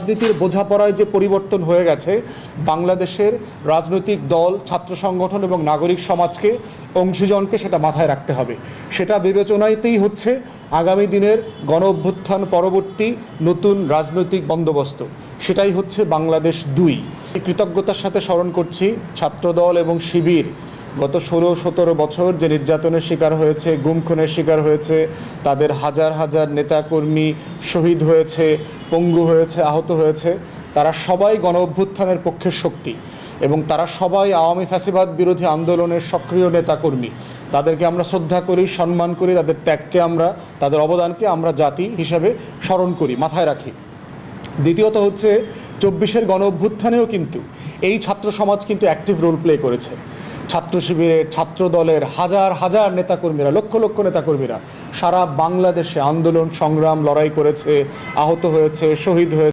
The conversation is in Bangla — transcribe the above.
রাজনীতির বোঝাপড়ায় যে পরিবর্তন হয়ে গেছে, বাংলাদেশের রাজনৈতিক দল, ছাত্র সংগঠন এবং নাগরিক সমাজকে, অংশীজনকে সেটা মাথায় রাখতে হবে। সেটা বিবেচনাতেই হচ্ছে আগামী দিনের গণ অভ্যুত্থান পরবর্তী নতুন রাজনৈতিক বন্দোবস্ত। সেটাই হচ্ছে বাংলাদেশ ২। কৃতজ্ঞতার সাথে স্মরণ করছি ছাত্রদল এবং শিবির গত ১৬-১৭ বছর যে নির্যাতনের শিকার হয়েছে, গুম খুনের শিকার হয়েছে, তাদের হাজার হাজার নেতাকর্মী শহীদ হয়েছে, পঙ্গু হয়েছে, আহত হয়েছে। তারা সবাই গণ অভ্যুত্থানের পক্ষের শক্তি এবং তারা সবাই আওয়ামী ফ্যাসিবাদ বিরোধী আন্দোলনের সক্রিয় নেতাকর্মী। তাদেরকে আমরা শ্রদ্ধা করি, সম্মান করি, তাদের ত্যাগকে আমরা, তাদের অবদানকে আমরা জাতি হিসাবে স্মরণ করি, মাথায় রাখি। দ্বিতীয়ত হচ্ছে ২৪-এর গণ অভ্যুত্থানেও কিন্তু এই ছাত্র সমাজ কিন্তু অ্যাক্টিভ রোল প্লে করেছে। ছাত্র শিবিরের, ছাত্র দলের হাজার হাজার নেতাকর্মীরা, লক্ষ লক্ষ নেতাকর্মীরা সারা বাংলাদেশে আন্দোলন, সংগ্রাম, লড়াই করেছে, আহত হয়েছে, শহীদ হয়েছে।